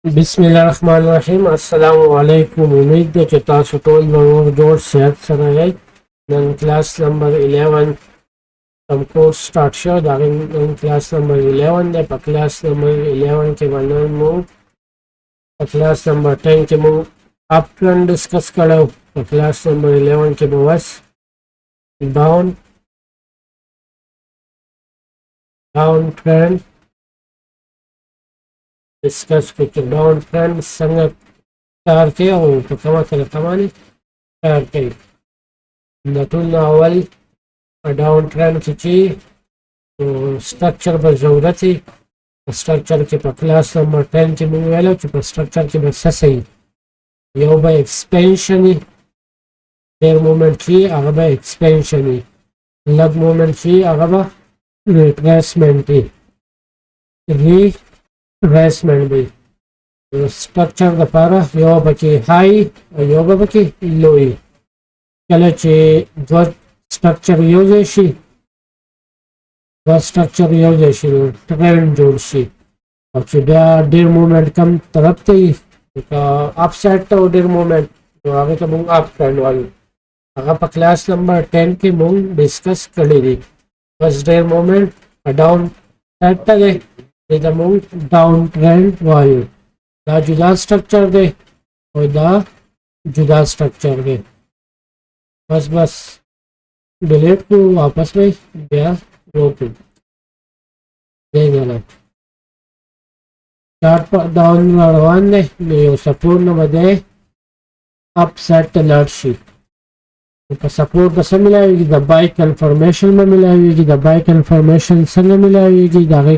बिस्मिल्लाहिर्रहमानिर्रहीम अस्सलामु अलैकुम। उम्मीद है कि तासु टोल ज़रूर जोर सेहत सर है। नन क्लास नंबर 11 हम कोर्स स्टार्ट शो दागिन नन क्लास नंबर 11 दे पर क्लास नंबर 11 के बनन मु क्लास नंबर 10 के मु अप ट्रेंड डिस्कस करो पर क्लास नंबर 11 के बस डाउन डाउन ट्रेंड डिस्कस करके डाउन ट्रेंड संगत कार के और तो कमा कर कमानी कार के नतुल अवल डाउन ट्रेंड खींची तो स्ट्रक्चर पर जरूरत है। स्ट्रक्चर के पर क्लास नंबर 10 के में वेलो कि स्ट्रक्चर के बस सही यो बाय एक्सपेंशन ही देर मोमेंट की अगबा एक्सपेंशन ही लग मोमेंट की अगबा रिट्रेसमेंट ही रिट्रेसमेंट भी स्ट्रक्चर द पारा यो बकी हाई यो बकी लो ही कल चे दो structure use she structure use she trend जोड़ शी और डेर मूवमेंट कम तरफ थे अपसाइड तो डेर मूवमेंट तो आगे तो मूंग अप ट्रेंड वाली अगर पर क्लास नंबर 10 की मूंग डिस्कस कर ली बस डेर मूवमेंट डाउन साइड तक है द मूंग डाउन ट्रेंड वाली दा जुदा स्ट्रक्चर दे और दा जुदा स्ट्रक्चर दे बस डिलीट को वापस में गया रोक दे देना चार्ट पर डाउन रवान दे नहीं संपूर्ण बदे अपसेट अलर्ट शीट सपोर्ट बस मिलाएगी द बाई कंफर्मेशन में मिलाएगी द बाई कंफर्मेशन संग मिलाएगी दागे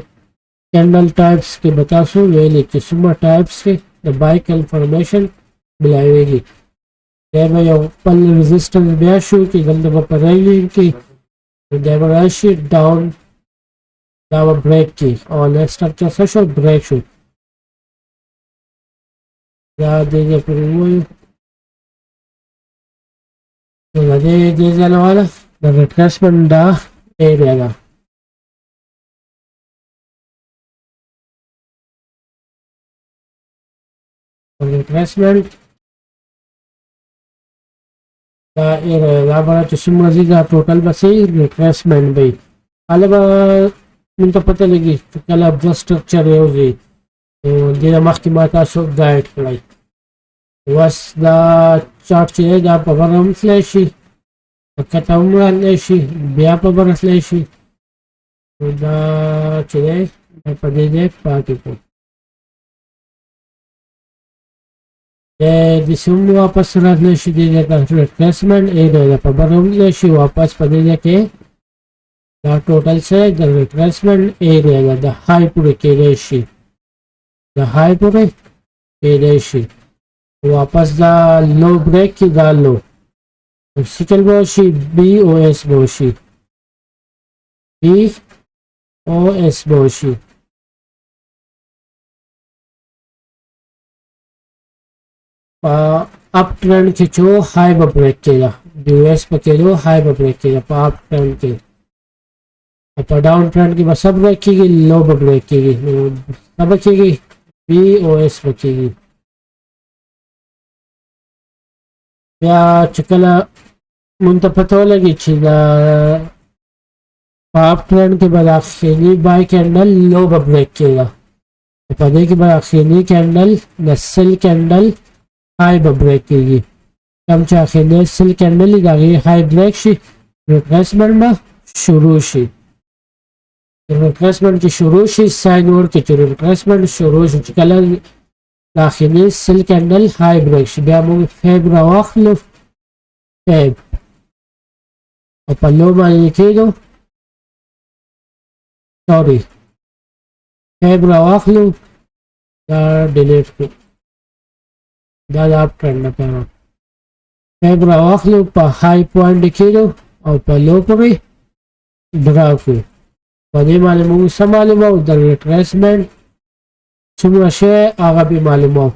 कैंडल टाइप्स के बतासू ये लिखी सुबह टाइप्स के द बाई कंफर्मेशन मिलाएगी पल रेजिस्टेंस बेशु की गंदे पर रहेगी की डेवराशी डाउन दावा ब्रेक की और नेक्स्ट स्ट्रक्चर से शो ब्रेक शू या देंगे फिर वो दे जाने वाला द रिट्रेसमेंट दा एरिया का रिट्रेसमेंट बड़ा चुस्म मजीदा टोटल बस रिट्रेसमेंट भाई अलग तो पता लगी कल अब जो स्ट्रक्चर है उसे तो दिन मख की माता सो गाइड कराई बस दा चार्ट चाहिए दा पवर हम स्लेशी कता उम्र लेशी बिया पवर स्लेशी तो दा चाहिए पदे दे पार्टी को दिसुम वापस रखने शी दे का रिप्लेसमेंट ए दे पवर हम लेशी वापस पदे दे के दा टोटल से द रिप्लेसमेंट ए देगा द हाई पूरे के रेशी द हाई पूरे के रेशी वापस दा लो ब्रेक की दा लो सिकल बोशी बी ओ एस बोशी बी ओ एस बोशी अप ट्रेंड खींचो हाई ब्रेक किया यूएस पकेलो हाई ब्रेक किया अप ट्रेंड के अपर डाउन ट्रेंड की बस सब रखेगी लो ब्रेक की सब रखेगी बी ओ एस रखेगी या चकला मुंतफतो लगी छिला अप ट्रेंड के बाद आखिरी बाय कैंडल लो ब्रेक किया पदे के बाद आखिरी कैंडल नस्ल कैंडल हाई ब्रेक की कम चाहे नस्ल कैंडल ही हाई ब्रेक शी रिप्लेसमेंट में शुरू शी रिप्लेसमेंट की शुरू शी साइन और की रिप्लेसमेंट शुरू शी कलर दाखिली सिल कैंडल हाई ब्रेक शी बियामु फेब रवाखलो फेब और पल्लो मानी के दो सॉरी फेब रवाखलो दा डिलीट को दा आप ट्रेंड पे फेब रवाखलो पर हाई पॉइंट के दो और पल्लो को भी ड्रा को पदे मालूम सब मालूम हो द रिट्रेसमेंट सुबह से आगा भी मालूम हो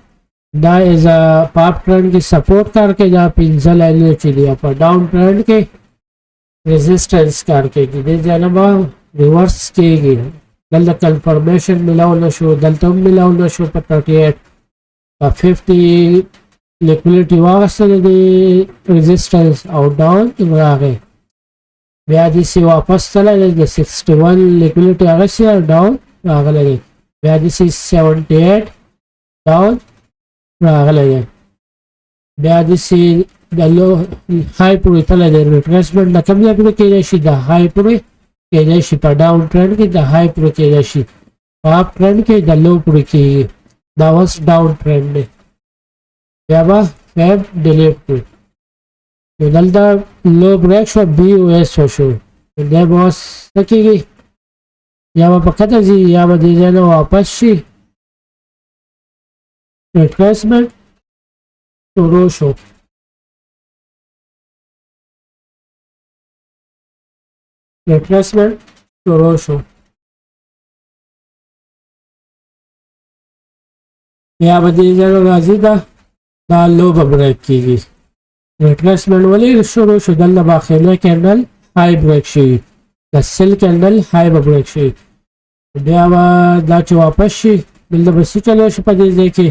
दा एज अ पाप ट्रेंड की सपोर्ट करके जा पिंजल एलियो चिलिया पर डाउन ट्रेंड के रेजिस्टेंस करके दे जाना बा रिवर्स की गई दल कंफर्मेशन मिलाओ न शो दल तुम मिलाओ न शो पर 38 50 liquidity واغستل دی resistance او down راغی بیا دې سی واپس تللی د 61 liquidity اغستی down راغلی دی بیا دې سی 78 down راغلی دی بیا دې سی د لو های پورې تللی دی ریټریسمنټ د کوم ځای پورې کیدای شي د های پورې کیدای شي په ډاون ټرینډ کې د های پورې کیدای شي په اپ ټرینډ کې د لو پورې کیږي دا اوس ډاون ټرینډ دی بیا به فیب ډیلیټ کړو نو دلته لو بریک شو بي او اس وشو دا به اوس څه کیږي یا به په کته ځي یا به دې ځای نه واپس شي ریټریسمنټ شروع شو ریټریسمنټ شروع شو یا به دې ځای راځي دا لو به بریک کیږي ریټریسمنټ ولې شروع شو دلته به اخرنی کینډل های بریک شي د سیل کینډل های به بریک شي بیا به دا چې واپس شي دلته به څه چلی شي په دې ځای کې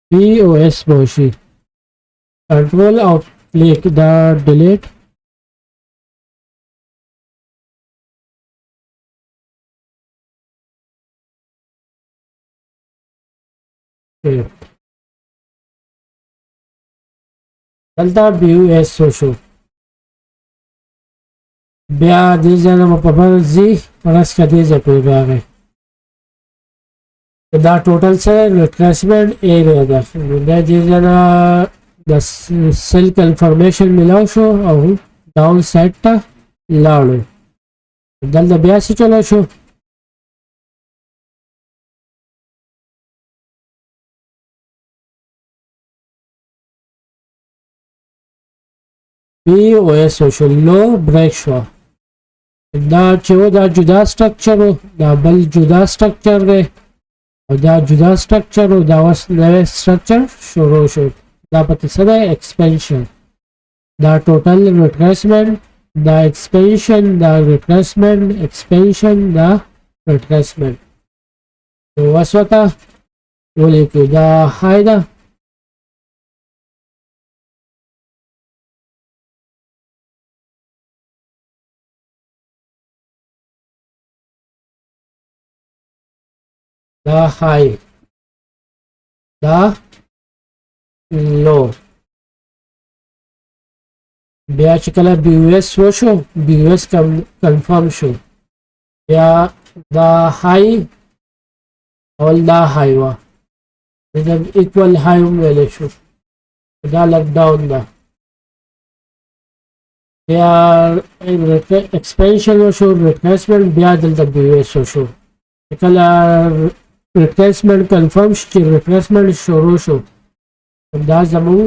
پی او اس به وشي کنټرول او کلیک دا ډیلیټ دلته بي او اس وشو بیا دې ځای نه په بل ځي پرس که دې ځای پورې راغی دا ټوټل سره ریټریسمنټ ایریا ده نو دا دې ځای نه د سیل کنفرمیشن میلاو شو او ډاون سایډ ته لاړو دلته بیا څه چلی شو پی او اس وشو لو بریک شو دا چې و دا جدا سټرکچر و دا بل جدا سټرکچر دی او دا جدا سټرکچر و دا اوس نوی سټرکچر شروع شو دا پکې څه دی ایکسپینشن دا ټوټل ریټریسمنټ دا ایکسپینشن دا ریټریسمنټ ایکسپینشن دا ریټریسمنټ نو اوس ورته ولیکو دا های ده دا های دا لو بیا چې کله بي او اس وشو بي او اس کنفرم شو بیا دا های اول دا های وا دا ایکوال های هم ویلی شو دا لګ ډاون ده بیا ایکسپینشن وشو ریټریسمنټ بیا دلته بي او اس وشو کله ریټریسمنټ کنفرم شي چې ریټریسمنټ شروع شو دا زموږ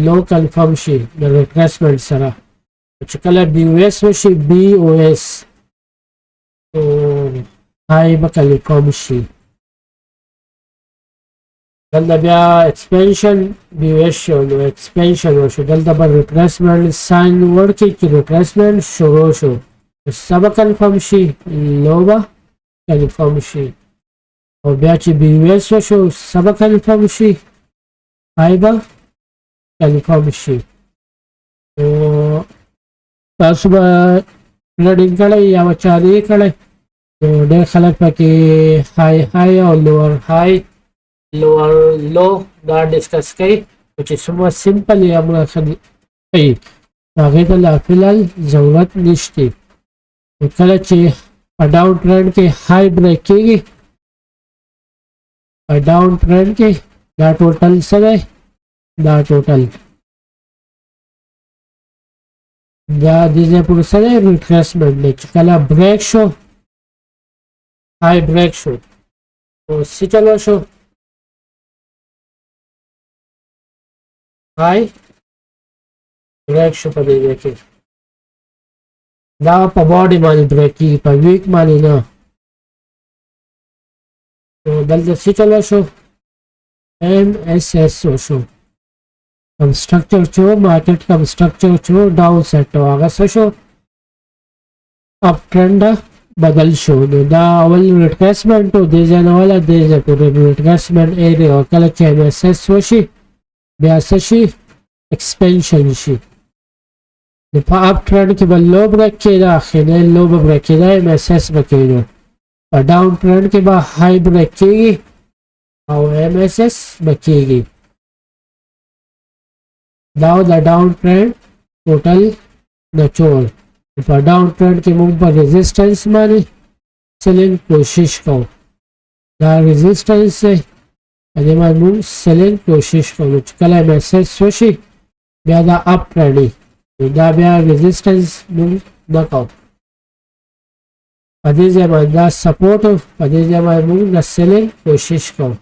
لو کنفرم شي د ریټریسمنټ سره چې کله بي او اس وشي بي او اس های به کنفرم شي دلته بیا ایکسپینشن بي او اس شو نو ایکسپینشن وشو دلته به ریټریسمنټ ساين ورکړي چې ریټریسمنټ شروع شو څه به کنفرم شي لو به کنفرم شي او بیا چې بي او اس وشو څه به کنفرم شي های به کنفرم شي نو تاسو به ټریډینګ کړی یا به چالو یې کړی نو ډېر خلک پکې های او لوور های لوور لو دا ډسکس کوي چې څومره سمپل یې همغه کوي هغې ته لا فلحال ضرورت نشته نو کله چې په ډاون ټرینډ کې های بریک کېږي په ډاون ټرینډ کې دا ټوټل څه دی دا ټوټل دا دې ځای پورې څه دی ریټریسمنټ دی چې کله بریک شو های بریک شو نو څه چلو شو های بریک شو په دې ځای کې دا په باډي باندې بریک کېږي په ویک باندې نه نو دلته څه چلو شو ایم ایس ایس وشو کم سټرکچر چې و مارکیټ کم سټرکچر چې و ډاون سیټ و هغه څه شو اپ ټرینډ بدل شو. نو دا اول ریټریسمنټ او د ځنه ولا د پورې ریټریسمنټ ایریا او کله چې MSS وشي بیا څه شي ایکسپنشن شي. نو په اپ ټرند کې به لو برک کېده اخرنی لو به برک کېده MSS به کېده. په ډاون ټرند کې به های برک کېږي او MSS به کېږي. دا د ډاون ټرند ټوټل نچول. په ډاون ټرند کې موږ په ریزسټنس باندې سیلینګ کوشش کوو. دا ریزسټنس دی په دې باندې موږ سیلینګ کوشش کوو. چې کله MSS وشي بیا دا اپ ټرند دی دا بیا ریزسټنس موږ نه کوو. په دې ځای باندې دا سپورټ په دې ځای باندې موږ د سیلینګ کوشش کوو.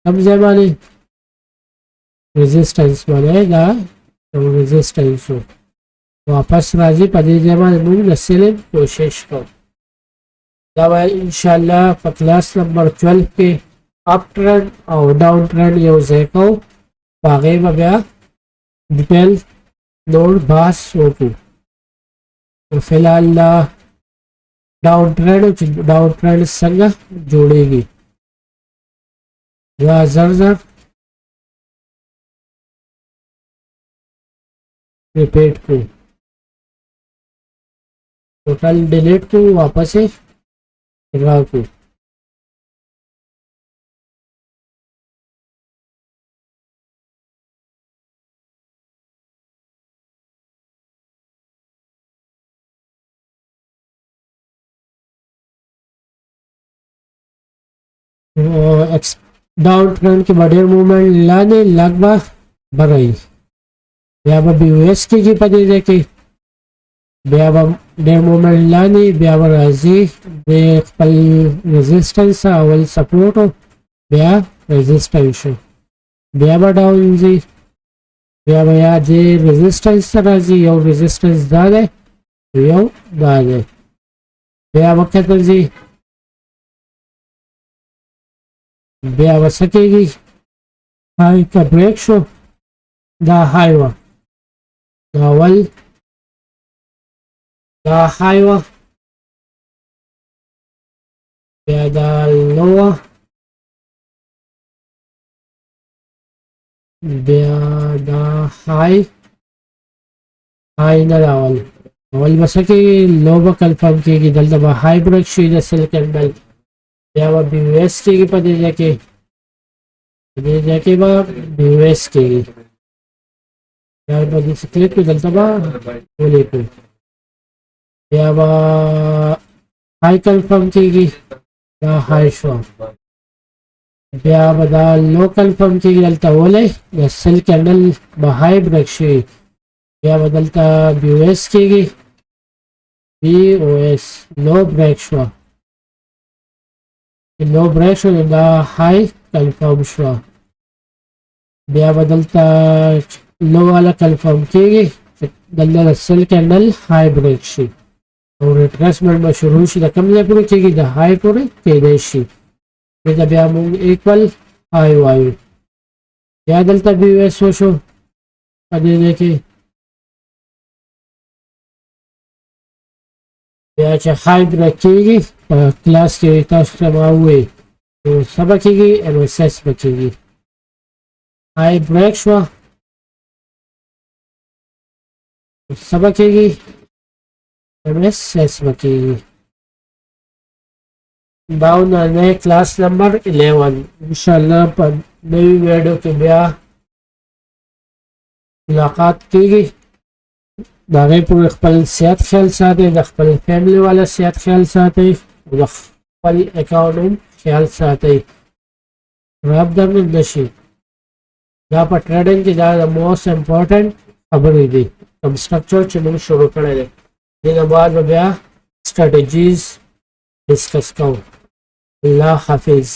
کوم ځای باندې ریزسټنس باندې دا ریزسټنس واپس راځي په دې ځای باندې موږ د سیلینګ کوشش کوو. دا به انشاءالله په کلاس نمبر 12 کې اپ ټرند او ډاون ټرند یو ځای کوو. په هغې به بیا ډیټیل نور بحث وکړو. فی الحال ډاون ټرند چې ډاون ټرند څنګه جوړیږي دا زر زر ریپیټ کړو. ټوټل ډیلیټ کړو واپس یې راکړو. ډاون ټرند کې به ډېر مومنټ لاندې لږ به برئ بیا به BOS کېږي په دې ځای کې بیا به ډېر مومنټ لاندې بیا به راځي د خپل ریزسټنس اول سپورټ بیا ریزسټنس شو بیا به ډاون ځي بیا به یا د ریزسټنس ته راځي یو ریزسټنس دا دی یو دا دی بیا به کتل ځي بیا به څه کېږي های که بریک شو دا های وه دا اول دا های وه بیا دا لو وه بیا دا های نه دا اول به څه کېږي لو به کنفرم کېږي دلته به های بریک شي د سل کینډل بیا به BOS کېږي په دې ځای کې به BOS کېږي بیا به داسې کلیک کړو دلته به ولیکو بیا به های کنفرم کېږي دا های شو بیا به دا لو کنفرم کېږي دلته ولې د سل کینډل به های بریک شي بیا به دلته BOS کېږي BOS لو بریک شو لو بریک شو دا های کنفرم شو بیا به دلته لو والا کنفرم کېږي دلته د سل کینډل های بریک شي او ریټریسمنټ به شروع شي د کوم ځای پورې کېږي د های پورې کېدی شي دې ته بیا موږ ایکول های وایو بیا دلته BOS وشو په دې ځای کې بیا چې های بریک کېږي په کلاس کې تاسو ته ما ووایي نو څه به کېږي MSS به کېږي های بریک شوه څه به کېږي MSS به کېږي دا نن کلاس نمبر 11 انشاءالله په نوي ویډیو کې بیا ملاقات کېږي د هغې پورې خپل صحت خیال ساتئ د خپل فیملی والا صحت خیال ساتئ د خپل اکاونټ هم خیال ساتئ رب درنه نشي دا په ټریډنګ کې دا د موسټ امپورټنټ خبرې دي کوم سټرکچر چې موږ شروع کړی دی دې نه بعد به بیا سټریټجیز ډسکس کوو الله حافظ